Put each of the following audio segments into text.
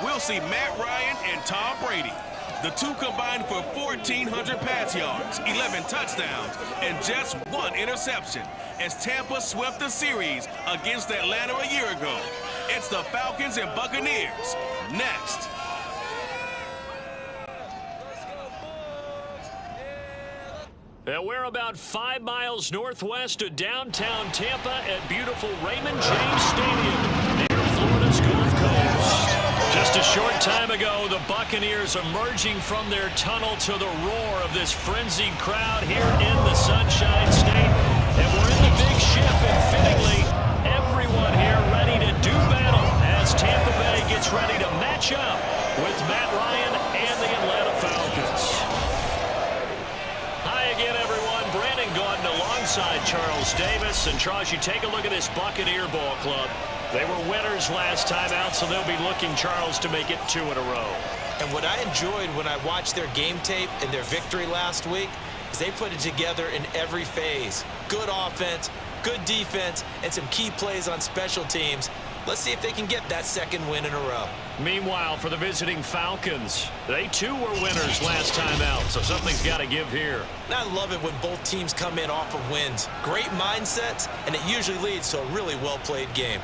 we'll see Matt Ryan and Tom Brady. The two combined for 1,400 pass yards, 11 touchdowns, and just one interception as Tampa swept the series against Atlanta a year ago. It's the Falcons and Buccaneers next. We're about 5 miles northwest of downtown Tampa at beautiful Raymond James Stadium near Florida's Gulf Coast. Just a short time ago, the Buccaneers emerging from their tunnel to the roar of this frenzied crowd here in the Sunshine State. And we're in the big ship, and fittingly, everyone here ready to do battle as Tampa Bay gets ready to match up with Matt Ryan and the Atlanta Falcons. Hi again, everyone. Brandon Gordon alongside Charles Davis. And Charles, you take a look at this Buccaneer ball club. They were winners last time out, so they'll be looking, Charles, to make it 2 in a row. And what I enjoyed when I watched their game tape and their victory last week is they put it together in every phase. Good offense, good defense, and some key plays on special teams. Let's see if they can get that second win in a row. Meanwhile, for the visiting Falcons, they too were winners last time out, so something's got to give here. And I love it when both teams come in off of wins. Great mindsets, and it usually leads to a really well-played game.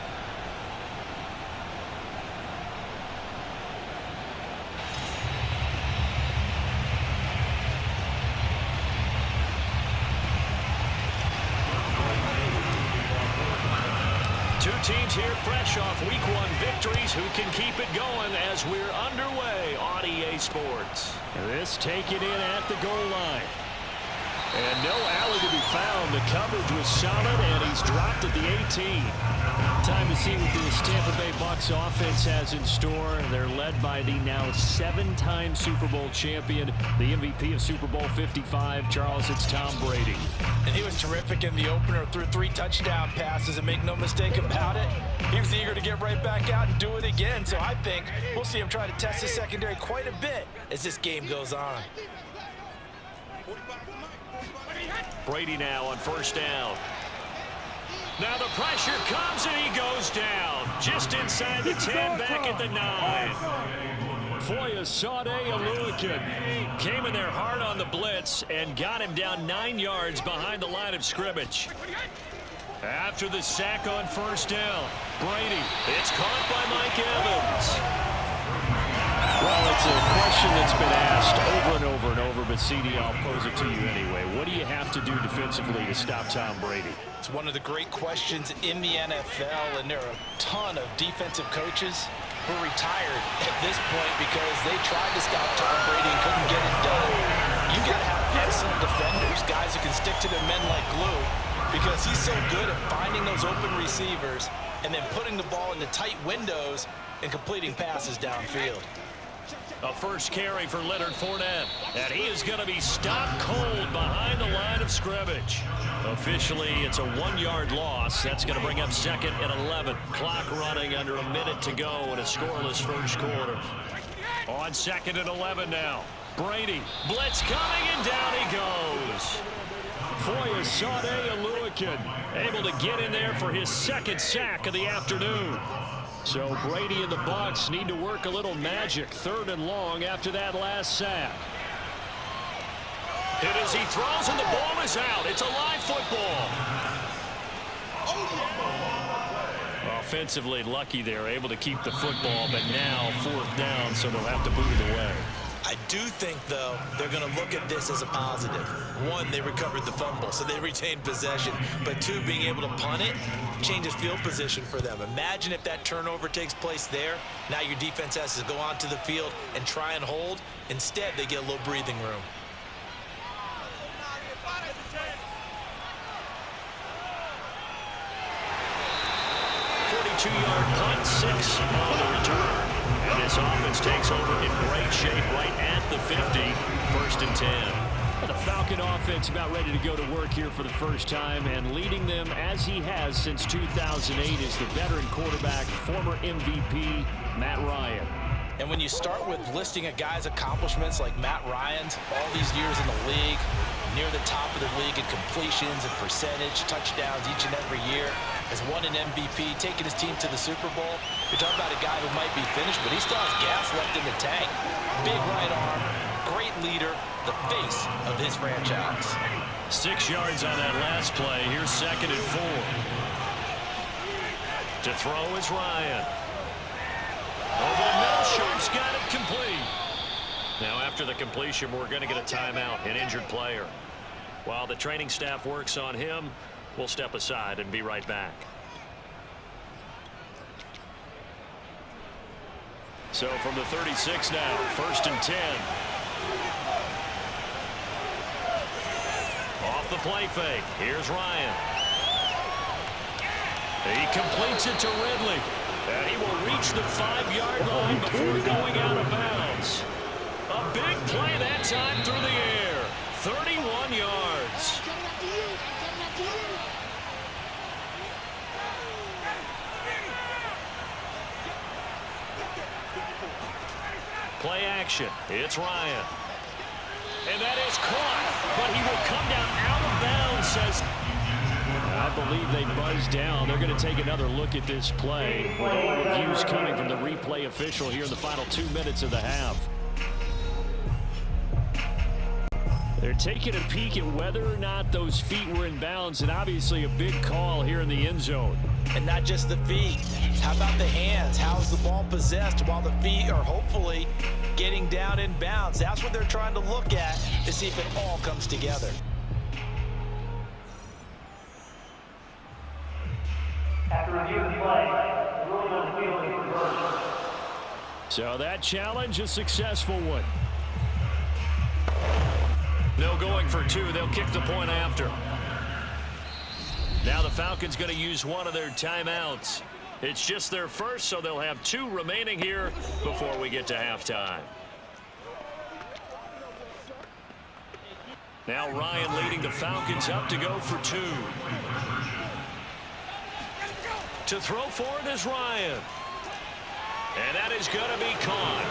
Two teams here fresh off Week 1 victories. Who can keep it going as we're underway on EA Sports? This taken in at the goal line. And no alley to be found. The coverage was solid, and he's dropped at the 18. Time to see what this Tampa Bay Bucs offense has in store. They're led by the now 7-time Super Bowl champion, the MVP of Super Bowl 55. Charles, it's Tom Brady. And he was terrific in the opener, threw 3 touchdown passes, and make no mistake about it, he was eager to get right back out and do it again. So I think we'll see him try to test the secondary quite a bit as this game goes on. Brady now on first down. Now the pressure comes and he goes down. Just inside the 10, back at the 9. Foyesade Oluokun came in there hard on the blitz and got him down 9 yards behind the line of scrimmage. After the sack on first down, Brady, it's caught by Mike Evans. Well, it's a question that's been asked over and over and over, but CD, I'll pose it to you anyway. What do you have to do defensively to stop Tom Brady? It's one of the great questions in the NFL, and there are a ton of defensive coaches who are retired at this point because they tried to stop Tom Brady and couldn't get it done. You got to have excellent defenders, guys who can stick to their men like glue, because he's so good at finding those open receivers and then putting the ball into tight windows and completing passes downfield. A first carry for Leonard Fournette, and he is going to be stopped cold behind the line of scrimmage. Officially, it's a 1-yard loss. That's going to bring up second and 11. Clock running under a minute to go in a scoreless first quarter. On second and 11 now. Brady, blitz coming, and down he goes. Foyesade Oluokun able to get in there for his second sack of the afternoon. So Brady and the Bucs need to work a little magic. 3rd and long after that last sack. And as he throws and the ball is out, it's a live football. Offensively lucky there, able to keep the football, but now 4th down, so they'll have to boot it away. I do think, though, they're going to look at this as a positive. 1, they recovered the fumble, so they retained possession. But 2, being able to punt it changes field position for them. Imagine if that turnover takes place there. Now your defense has to go onto the field and try and hold. Instead, they get a little breathing room. Yard punt, 6 on the return. And this offense takes over in great shape right at the 50. 1st and 10. The Falcon offense about ready to go to work here for the first time, and leading them as he has since 2008 is the veteran quarterback, former MVP, Matt Ryan. And when you start with listing a guy's accomplishments like Matt Ryan's, all these years in the league, near the top of the league in completions and percentage, touchdowns each and every year, has won an MVP, taken his team to the Super Bowl. You're talking about a guy who might be finished, but he still has gas left in the tank. Big right arm, great leader, the face of his franchise. 6 yards on that last play. Here's 2nd and 4. To throw is Ryan. Over the middle, Sharp's got it complete. Now after the completion, we're going to get a timeout, an injured player. While the training staff works on him, we'll step aside and be right back. So from the 36 now, 1st and 10. Off the play fake. Here's Ryan. He completes it to Ridley. And he will reach the 5-yard line before going out of bounds. A big play that time through the air. 31 yards. Play action. It's Ryan. And that is caught. But he will come down out of bounds, says. I believe they buzzed down. They're going to take another look at this play with all reviews coming from the replay official here in the final 2 minutes of the half. They're taking a peek at whether or not those feet were in bounds, and obviously a big call here in the end zone. And not just the feet. How about the hands? How's the ball possessed while the feet are hopefully getting down in bounds? That's what they're trying to look at to see if it all comes together. After review of the play, the ruling on the field is reversed. So that challenge, a successful one. No going for 2. They'll kick the point after. Now the Falcons going to use one of their timeouts. It's just their first, so they'll have 2 remaining here before we get to halftime. Now Ryan leading the Falcons up to go for 2. To throw for it is Ryan. And that is going to be caught.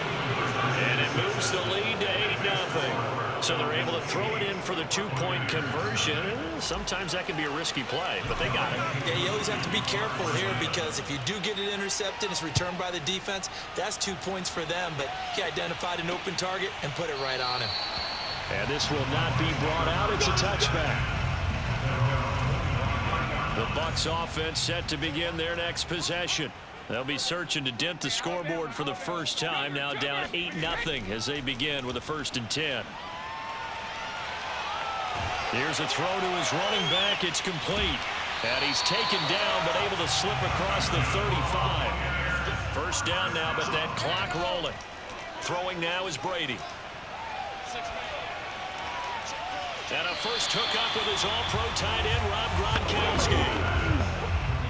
And it moves the lead to 8-0. So they're able to throw it in for the 2-point conversion. Sometimes that can be a risky play, but they got it. Yeah, you always have to be careful here because if you do get it intercepted, it's returned by the defense. That's 2 points for them, but he identified an open target and put it right on him. And this will not be brought out. It's a touchback. The Bucs offense set to begin their next possession. They'll be searching to dent the scoreboard for the first time. Now down 8-0 as they begin with a 1st and 10. Here's a throw to his running back. It's complete. And he's taken down but able to slip across the 35. First down now, but that clock rolling. Throwing now is Brady. And a first hookup with his all-pro tight end, Rob Gronkowski.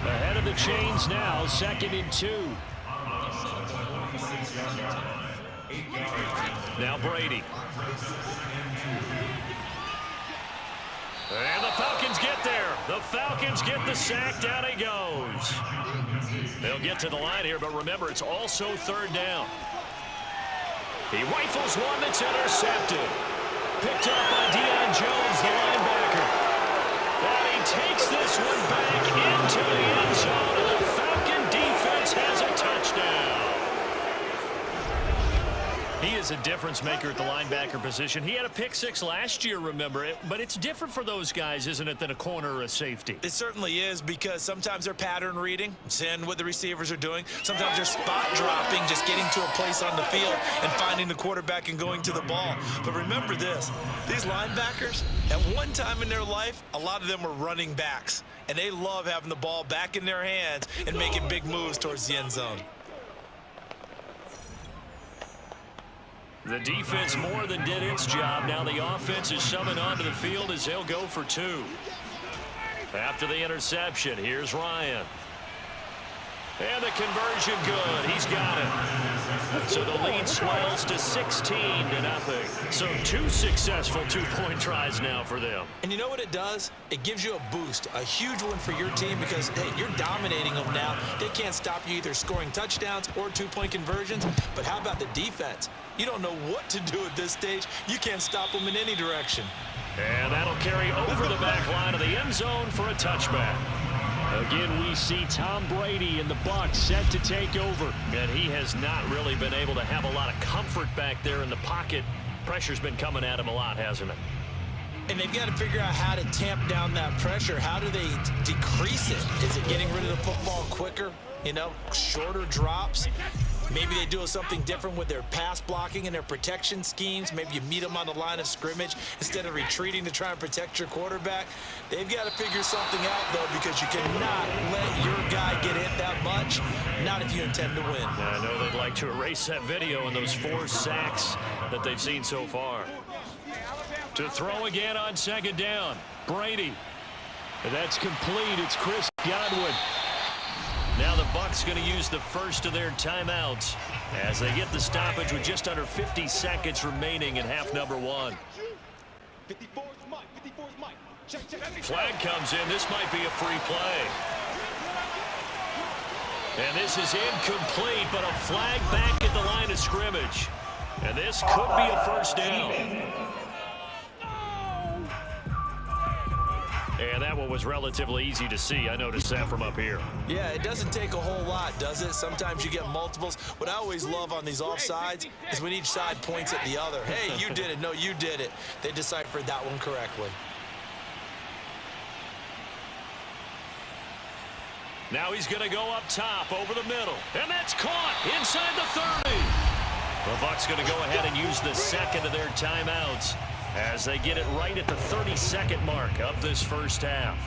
Ahead of the chains now, 2nd and 2. Now Brady. And the Falcons get there. The Falcons get the sack. Down he goes. They'll get to the line here, but remember, it's also 3rd down. He rifles one that's intercepted. Picked up by Deion Jones, the linebacker. And he takes this one back into the end zone, and the Falcon defense has a touchdown. He is a difference maker at the linebacker position. He had a pick 6 last year, remember it, but it's different for those guys, isn't it, than a corner or a safety? It certainly is, because sometimes they're pattern reading, seeing what the receivers are doing. Sometimes they're spot dropping, just getting to a place on the field and finding the quarterback and going to the ball. But remember this, these linebackers, at one time in their life, a lot of them were running backs, and they love having the ball back in their hands and making big moves towards the end zone. The defense more than did its job. Now the offense is summoned onto the field as they'll go for 2. After the interception, here's Ryan. And the conversion good. He's got it. So the lead swells to 16-0. So 2 successful 2-point tries now for them. And you know what it does? It gives you a boost, a huge one for your team because, hey, you're dominating them now. They can't stop you either scoring touchdowns or 2-point conversions. But how about the defense? You don't know what to do at this stage. You can't stop them in any direction. And that'll carry over the back line of the end zone for a touchback. Again, we see Tom Brady and the Bucs set to take over. And he has not really been able to have a lot of comfort back there in the pocket. Pressure's been coming at him a lot, hasn't it? And they've got to figure out how to tamp down that pressure. How do they decrease it? Is it getting rid of the football quicker? You know, shorter drops? Maybe they do something different with their pass blocking and their protection schemes. Maybe you meet them on the line of scrimmage instead of retreating to try and protect your quarterback. They've got to figure something out, though, because you cannot let your guy get hit that much, not if you intend to win. I know they'd like to erase that video and those 4 sacks that they've seen so far. To throw again on second down, Brady. That's complete. It's Chris Godwin. Now the Bucs going to use the first of their timeouts as they get the stoppage with just under 50 seconds remaining in half number 1. Flag comes in. This might be a free play. And this is incomplete, but a flag back at the line of scrimmage. And this could be a first down. And that one was relatively easy to see. I noticed that from up here. Yeah, it doesn't take a whole lot, does it? Sometimes you get multiples. What I always love on these offsides is when each side points at the other. Hey, you did it. No, you did it. They deciphered that one correctly. Now he's going to go up top over the middle. And that's caught inside the 30. The Bucs going to go ahead and use the second of their timeouts as they get it right at the 30-second mark of this first half.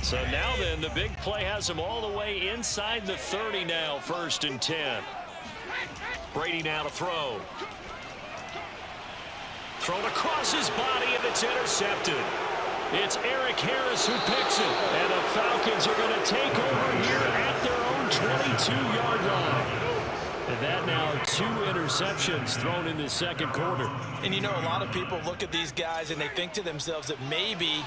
So now then, the big play has them all the way inside the 30 now, 1st and 10. Brady now to throw. Thrown across his body, and it's intercepted. It's Eric Harris who picks it. And the Falcons are going to take over here at their own 22-yard line. And that now 2 interceptions thrown in the second quarter. And you know, a lot of people look at these guys and they think to themselves that maybe,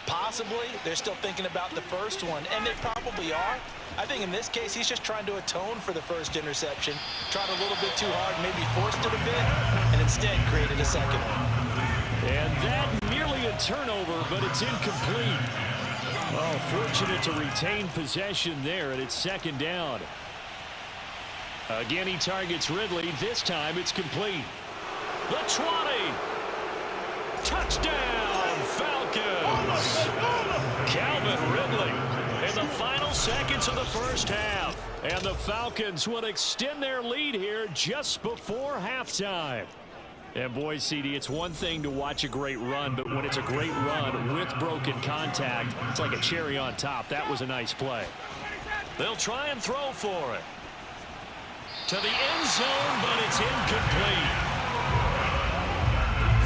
possibly, they're still thinking about the first one. And they probably are. I think in this case, he's just trying to atone for the first interception. Tried a little bit too hard, maybe forced it a bit, and instead created a second one. And that nearly a turnover, but it's incomplete. Oh, fortunate to retain possession there, and it's second down. Again, he targets Ridley. This time, it's complete. The 20. Touchdown, Falcons. Calvin Ridley in the final seconds of the first half. And the Falcons will extend their lead here just before halftime. And boy, CD, it's one thing to watch a great run, but when it's a great run with broken contact, it's like a cherry on top. That was a nice play. They'll try and throw for it. To the end zone, but it's incomplete.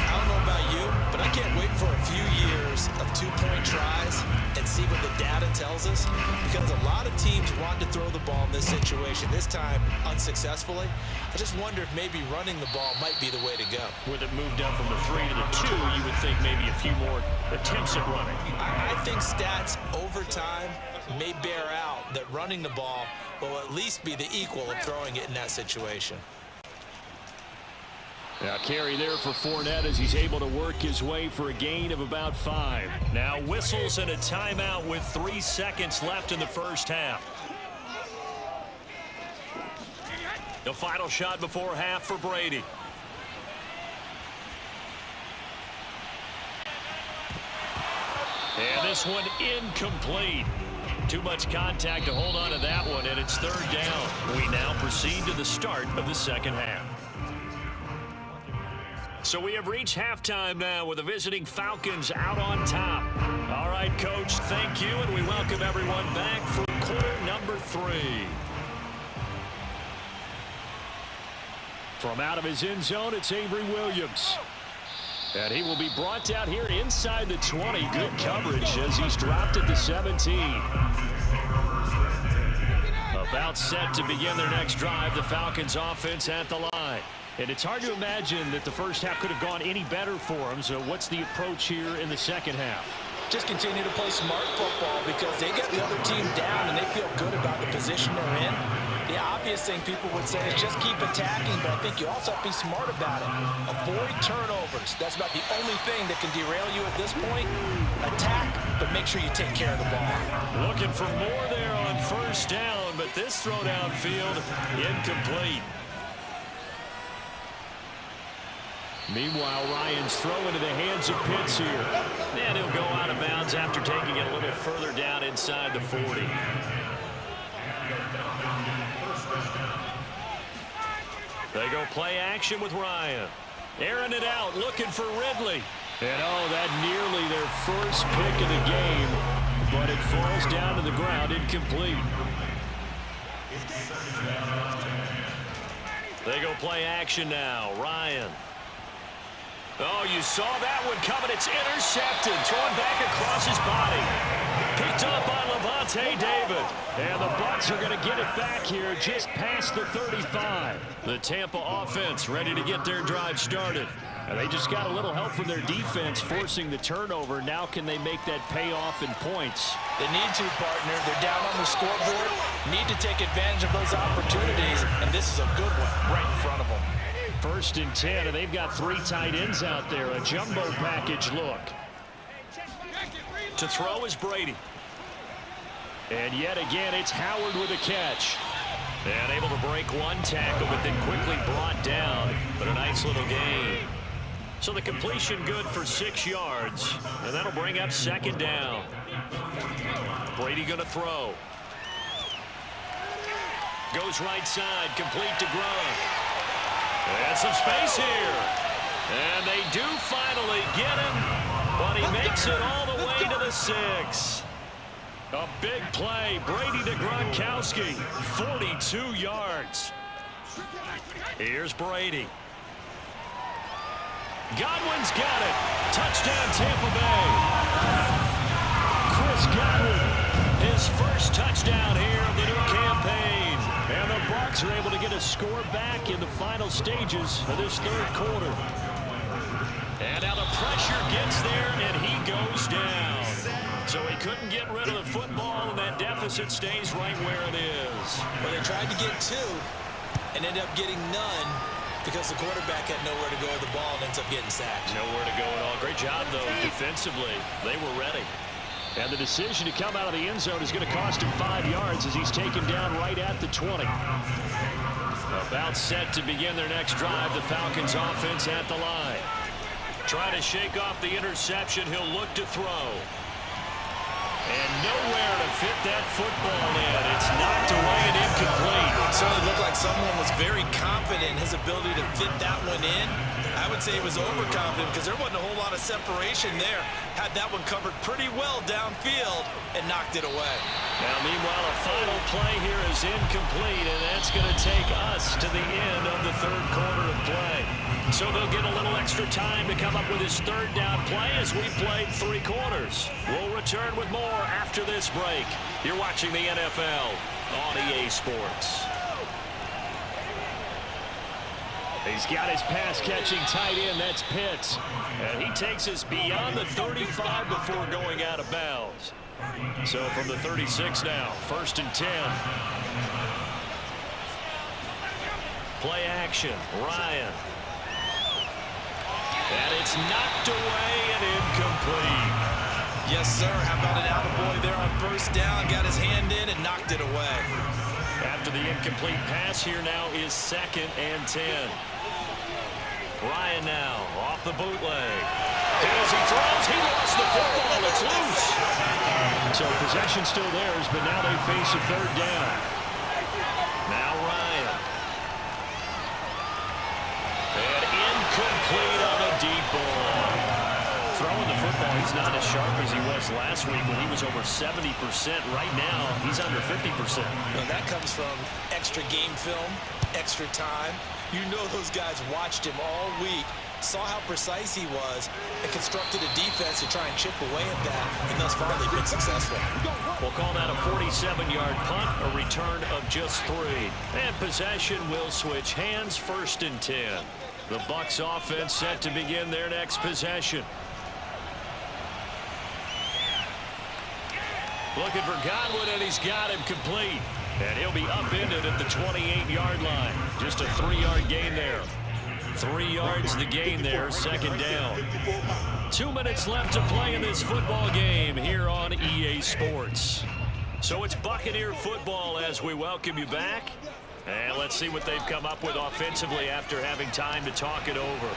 I don't know about you, but I can't wait for a few years of 2-point tries and see what the data tells us, because a lot of teams want to throw the ball in this situation, this time unsuccessfully. I just wonder if maybe running the ball might be the way to go. With it moved up from the 3 to the 2, you would think maybe a few more attempts at running. I think stats over time may bear out that running the ball will at least be the equal of throwing it in that situation. Now carry there for Fournette as he's able to work his way for a gain of about 5. Now whistles and a timeout with 3 seconds left in the first half. The final shot before half for Brady. And this one incomplete. Too much contact to hold on to that one, and it's 3rd down. We now proceed to the start of the second half. So we have reached halftime now with the visiting Falcons out on top. All right, Coach, thank you, and we welcome everyone back for quarter number 3. From out of his end zone, it's Avery Williams. And he will be brought down here inside the 20. Good coverage as he's dropped at the 17. About set to begin their next drive, the Falcons offense at the line. And it's hard to imagine that the first half could have gone any better for them. So what's the approach here in the second half? Just continue to play smart football because they get the other team down and they feel good about the position they're in. The obvious thing people would say is just keep attacking, but I think you also have to be smart about it. Avoid turnovers. That's about the only thing that can derail you at this point. Attack, but make sure you take care of the ball. Looking for more there on first down, but this throw downfield incomplete. Meanwhile, Ryan's throw into the hands of Pitts here. And he'll go out of bounds after taking it a little further down inside the 40. They go play action with Ryan. Airing it out, looking for Ridley. And oh, that nearly their first pick of the game, but it falls down to the ground incomplete. They go play action now. Ryan. Oh, you saw that one coming. It's intercepted. Thrown back across his body. Picked up by Levante David. And the Bucs are going to get it back here just past the 35. The Tampa offense ready to get their drive started. And they just got a little help from their defense forcing the turnover. Now can they make that pay off in points? They need to, partner. They're down on the scoreboard. Need to take advantage of those opportunities. And this is a good one right in front of them. 1st and 10, and they've got 3 tight ends out there. A jumbo package look. To throw is Brady. And yet again, it's Howard with a catch. And able to break one tackle, but then quickly brought down. But a nice little gain. So the completion good for 6 yards. And that'll bring up 2nd down. Brady going to throw. Goes right side, complete to Gronk. And some space here. And they do finally get him, but he makes it all the way to the 6. A big play. Brady to Gronkowski. 42 yards. Here's Brady. Godwin's got it. Touchdown Tampa Bay. Chris Godwin, his first touchdown here of the new campaign. And the Bucs are able to get a score back in the final stages of this 3rd quarter. And now the pressure gets there, and he goes down. So he couldn't get rid of the football, and that deficit stays right where it is. Well, they tried to get 2 and ended up getting none because the quarterback had nowhere to go with the ball and ends up getting sacked. Nowhere to go at all. Great job, though, defensively. They were ready. And the decision to come out of the end zone is going to cost him 5 yards as he's taken down right at the 20. About set to begin their next drive. The Falcons offense at the line. Trying to shake off the interception. He'll look to throw. And nowhere to fit that football in. It's knocked away and incomplete. It certainly looked like someone was very confident in his ability to fit that one in. I would say he was overconfident because there wasn't a whole lot of separation there. Had that one covered pretty well downfield and knocked it away. Now, meanwhile, a final play here is incomplete, and that's going to take us to the end of the 3rd quarter of play. So they'll get a little extra time to come up with his 3rd down play as we played 3 quarters. We'll return with more after this break. You're watching the NFL on EA Sports. He's got his pass-catching tight end. That's Pitts. And he takes us beyond the 35 before going out of bounds. So from the 36 now, 1st and 10. Play action. Ryan. And it's knocked away and incomplete. Yes, sir. How about an attaboy there on 1st down? Got his hand in and knocked it away. After the incomplete pass, here now is 2nd and 10. Ryan now off the bootleg. And as he throws, he lost the football. It's loose. So possession still theirs, but now they face a 3rd down. Now Ryan. And incomplete on a deep ball. Throwing the football, he's not as sharp as he was last week when he was over 70%. Right now, he's under 50%. Well, that comes from extra game film, extra time. You know those guys watched him all week, saw how precise he was, and constructed a defense to try and chip away at that, and thus far they've been successful. We'll call that a 47-yard punt, a return of just 3. And possession will switch hands, 1st and 10. The Bucs offense set to begin their next possession. Looking for Godwin, and he's got him complete. And he'll be upended at the 28-yard line. Just a 3-yard gain there. 3 yards the gain there, 2nd down. 2 minutes left to play in this football game here on EA Sports. So it's Buccaneer football as we welcome you back. And let's see what they've come up with offensively after having time to talk it over.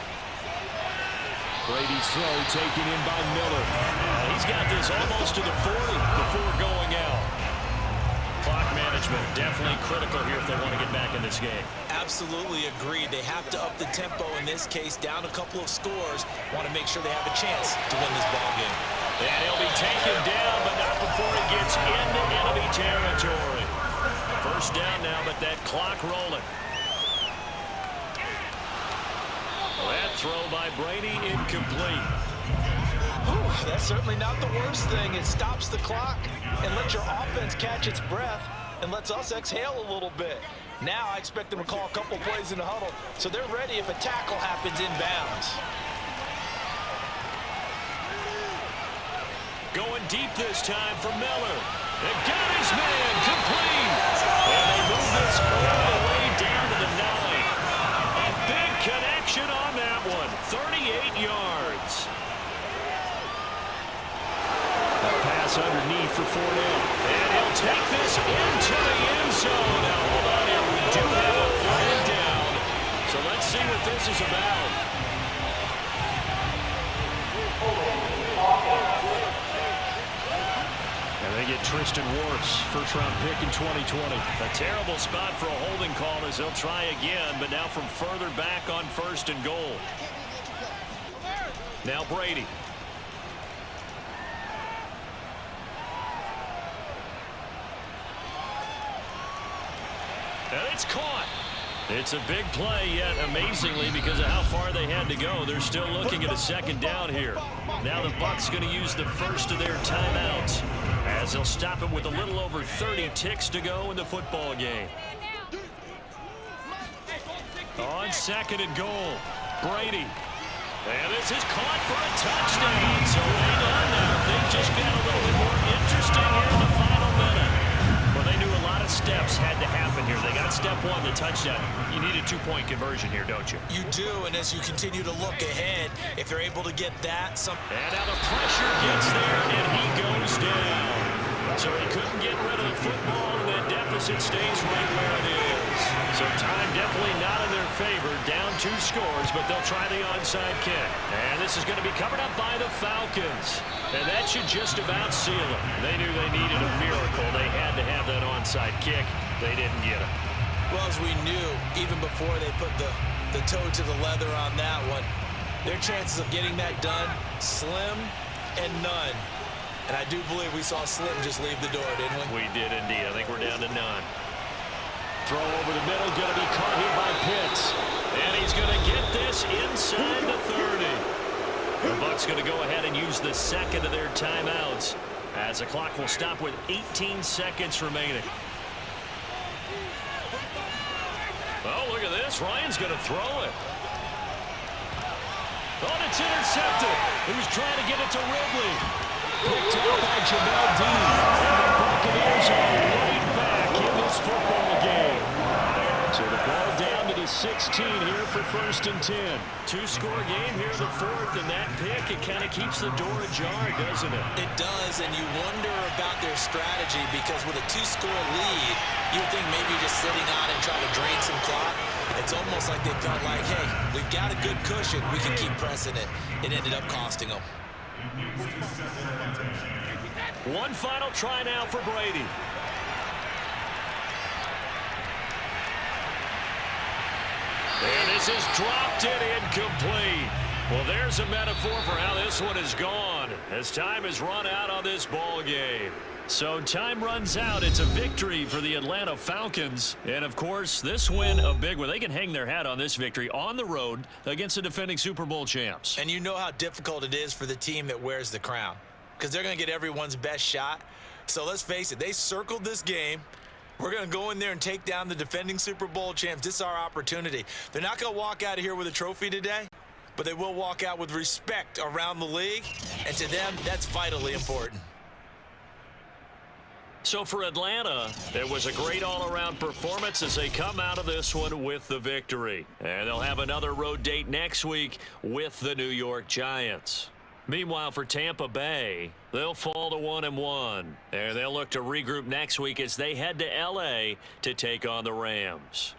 Brady's throw taken in by Miller. He's got this almost to the 40 before going out. Clock management definitely critical here if they want to get back in this game. Absolutely agreed. They have to up the tempo in this case, down a couple of scores. Want to make sure they have a chance to win this ball game. And he'll be taken down, but not before he gets into enemy territory. First down now, but that clock rolling. That throw by Brady incomplete. Whew, that's certainly not the worst thing. It stops the clock and lets your offense catch its breath and lets us exhale a little bit. Now I expect them to call a couple plays in the huddle so they're ready if a tackle happens inbounds. Going deep this time for Miller. And got his man complete. And they move this all the way down to the 9. A big connection on that one. 38 yards. A pass underneath for Fournette. And he'll take this into the end zone. Now hold on here. We do have a flag down. So let's see what this is about. And they get Tristan Wirfs, first-round pick in 2020. A terrible spot for a holding call as they'll try again, but now from further back on 1st and goal. Now Brady. And it's caught. It's a big play, yet amazingly, because of how far they had to go, they're still looking at a second down here. Now the Bucs going to use the first of their timeouts as they'll stop it with a little over 30 ticks to go in the football game. On 2nd and goal, Brady. And this is caught for a touchdown. So hang on now. Things just get a little bit more interesting here in the final minute. Well, they knew a lot of steps had to happen here. They got step 1, the touchdown. You need a 2-point conversion here, don't you? You do, and as you continue to look ahead, if they're able to get that, And now the pressure gets there, and he goes down. So he couldn't get rid of the football, and that deficit stays right where it is. So time definitely not in their favor. Down 2 scores, but they'll try the onside kick. And this is going to be covered up by the Falcons. And that should just about seal it. They knew they needed a miracle. They had to have that onside kick. They didn't get it. well, as we knew, even before they put the toe to the leather on that one, their chances of getting that done, slim and none. And I do believe we saw Slim just leave the door, didn't we? We did indeed. I think we're down to none. Throw over the middle, going to be caught here by Pitts. And he's going to get this inside the 30. The Bucs going to go ahead and use the second of their timeouts as the clock will stop with 18 seconds remaining. Oh, look at this. Ryan's going to throw it. Oh, and it's intercepted. He was trying to get it to Ridley. Picked up by Jamel Dean. And the Buccaneers are right back in this football game. So the ball down to the 16 here for 1st and 10. 2-score game here in the 4th, and that pick, it kind of keeps the door ajar, doesn't it? It does, and you wonder about their strategy because with a 2-score lead, you would think maybe just sitting on and trying to drain some clock. It's almost like they felt like, hey, we've got a good cushion. We can keep pressing it. It ended up costing them. One final try now for Brady. And this is dropped it incomplete. Well, there's a metaphor for how this one is gone as time has run out on this ball game. So time runs out. It's a victory for the Atlanta Falcons. And, of course, this win a big one. They can hang their hat on this victory on the road against the defending Super Bowl champs. And you know how difficult it is for the team that wears the crown because they're going to get everyone's best shot. So let's face it, they circled this game. We're going to go in there and take down the defending Super Bowl champs. This is our opportunity. They're not going to walk out of here with a trophy today, but they will walk out with respect around the league. And to them, that's vitally important. So for Atlanta, it was a great all-around performance as they come out of this one with the victory. And they'll have another road date next week with the New York Giants. Meanwhile, for Tampa Bay, they'll fall to 1-1. They'll look to regroup next week as they head to L.A. to take on the Rams.